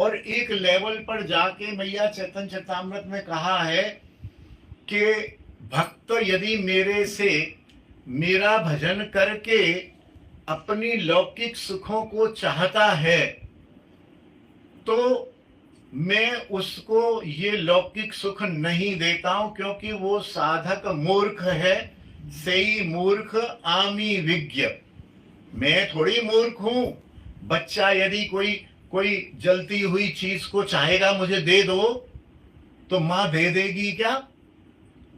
और एक लेवल पर जाके मैया चैतन्य चरितामृत में कहा है कि भक्त यदि मेरे से मेरा भजन करके अपनी लौकिक सुखों को चाहता है तो मैं उसको ये लौकिक सुख नहीं देता हूं, क्योंकि वो साधक मूर्ख है। सही मूर्ख आमी विज्ञ, मैं थोड़ी मूर्ख हूं। बच्चा यदि कोई कोई जलती हुई चीज को चाहेगा मुझे दे दो, तो मां दे देगी क्या?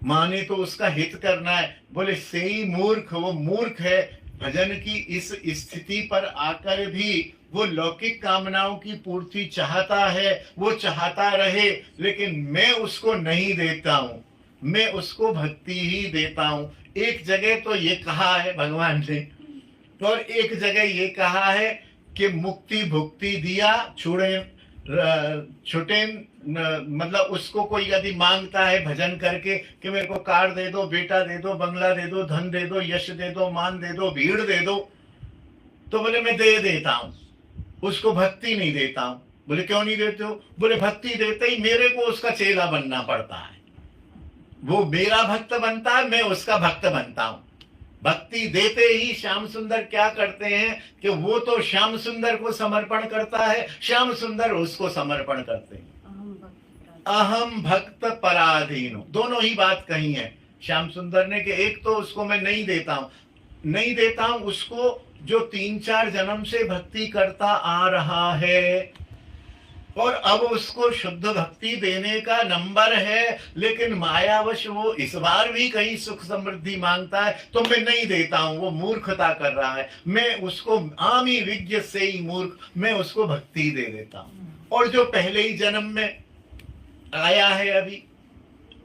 मां ने तो उसका हित करना है। बोले सही मूर्ख, वो मूर्ख है। भजन की इस स्थिति पर आकर भी वो लौकिक कामनाओं की पूर्ति चाहता है, वो चाहता रहे, लेकिन मैं उसको नहीं देता हूं, मैं उसको भक्ति ही देता हूं। एक जगह तो ये कहा है भगवान ने, और एक जगह ये कहा है कि मुक्ति भुक्ति दिया छुड़े छुटे, मतलब उसको कोई यदि मांगता है भजन करके कि मेरे को कार दे दो, बेटा दे दो, बंगला दे दो, धन दे दो, यश दे दो, मान दे दो, भीड़ दे दो, तो बोले मैं दे देता हूं, उसको भक्ति नहीं देता हूं। बोले क्यों नहीं देते हो? बोले भक्ति देते ही मेरे को उसका चेला बनना पड़ता है। वो मेरा भक्त बनता है, मैं उसका भक्त बनता हूं। भक्ति देते ही श्याम सुंदर क्या करते हैं कि वो तो श्याम सुंदर को समर्पण करता है, श्याम सुंदर उसको समर्पण करते हैं। अहम भक्त पराधीन, दोनों ही बात कही है श्याम सुंदर ने कि एक तो उसको मैं नहीं देता हूं, नहीं देता हूं उसको जो 3-4 जन्म से भक्ति करता आ रहा है, और अब उसको शुद्ध भक्ति देने का नंबर है, लेकिन मायावश वो इस बार भी कहीं सुख समृद्धि मांगता है, तो मैं नहीं देता हूं। वो मूर्खता कर रहा है, मैं उसको आमी विज्ञ से ही मूर्ख, मैं उसको भक्ति दे देता हूं। और जो पहले ही जन्म में आया है अभी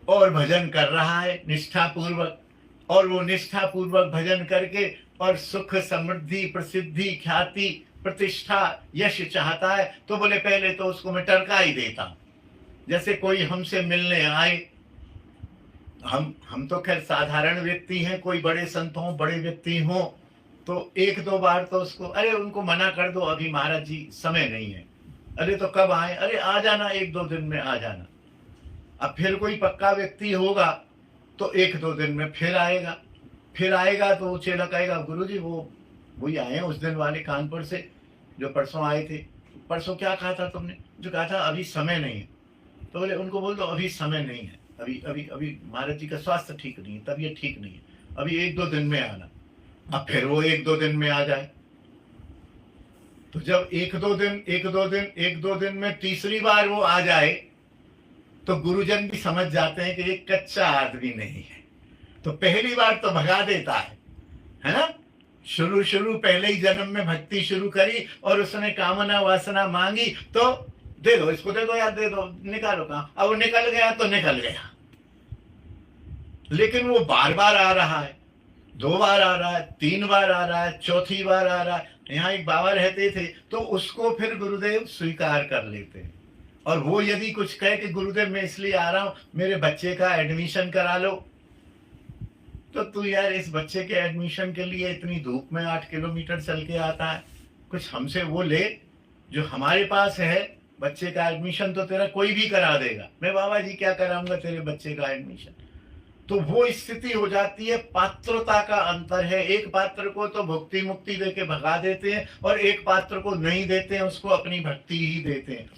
और भजन कर रहा है निष्ठा पूर्वक, और वो निष्ठा पूर्वक भजन करके और सुख समृद्धि प्रसिद्धि ख्याति प्रतिष्ठा यश चाहता है, तो बोले पहले तो उसको मैं टरका ही देता हूं। जैसे कोई हमसे मिलने आए, हम तो खैर साधारण व्यक्ति हैं, कोई बड़े संत हों बड़े व्यक्ति हों तो 1-2 बार तो उसको अरे उनको मना कर दो, अभी महाराज जी समय नहीं है। अरे तो कब आए? अरे आ जाना, 1-2 दिन में आ जाना। अब फिर कोई पक्का व्यक्ति होगा तो 1-2 दिन में फिर आएगा, फिर आएगा तो वो चेला कहेगा गुरुजी वो वही आए हैं उस दिन वाले कानपुर से जो परसों आए थे। परसों क्या कहा था तुमने? जो कहा था अभी समय नहीं है। तो बोले उनको बोल दो अभी समय नहीं है, अभी अभी अभी महाराज जी का स्वास्थ्य ठीक नहीं है, तबीयत ठीक नहीं है, अभी 1-2 दिन में आना। अब फिर वो 1-2 दिन में आ जाए, तो जब 1-2 दिन में तीसरी बार वो आ जाए तो गुरुजन भी समझ जाते हैं कि ये कच्चा आदमी नहीं है, तो पहली बार तो भगा देता है ना। शुरू पहले ही जन्म में भक्ति शुरू करी और उसने कामना वासना मांगी, तो दे दो इसको, दे दो यार, दे दो, निकालो कहाँ। अब वो निकल गया तो निकल गया, लेकिन वो बार बार आ रहा है, 2 बार आ रहा है, 3 बार आ रहा है, चौथी बार आ रहा है। यहाँ एक बाबा रहते थे तो उसको फिर गुरुदेव स्वीकार कर लेते हैं, और वो यदि कुछ कहे कि गुरुदेव मैं इसलिए आ रहा हूं मेरे बच्चे का एडमिशन करा लो, तो तू यार इस बच्चे के एडमिशन के लिए इतनी धूप में 8 किलोमीटर चल के आता है, कुछ हमसे वो ले जो हमारे पास है। बच्चे का एडमिशन तो तेरा कोई भी करा देगा, मैं बाबा जी क्या कराऊंगा तेरे बच्चे का एडमिशन। तो वो स्थिति हो जाती है, पात्रता का अंतर है। एक पात्र को तो भक्ति मुक्ति देके भगा देते हैं और एक पात्र को नहीं देते हैं, उसको अपनी भक्ति ही देते हैं।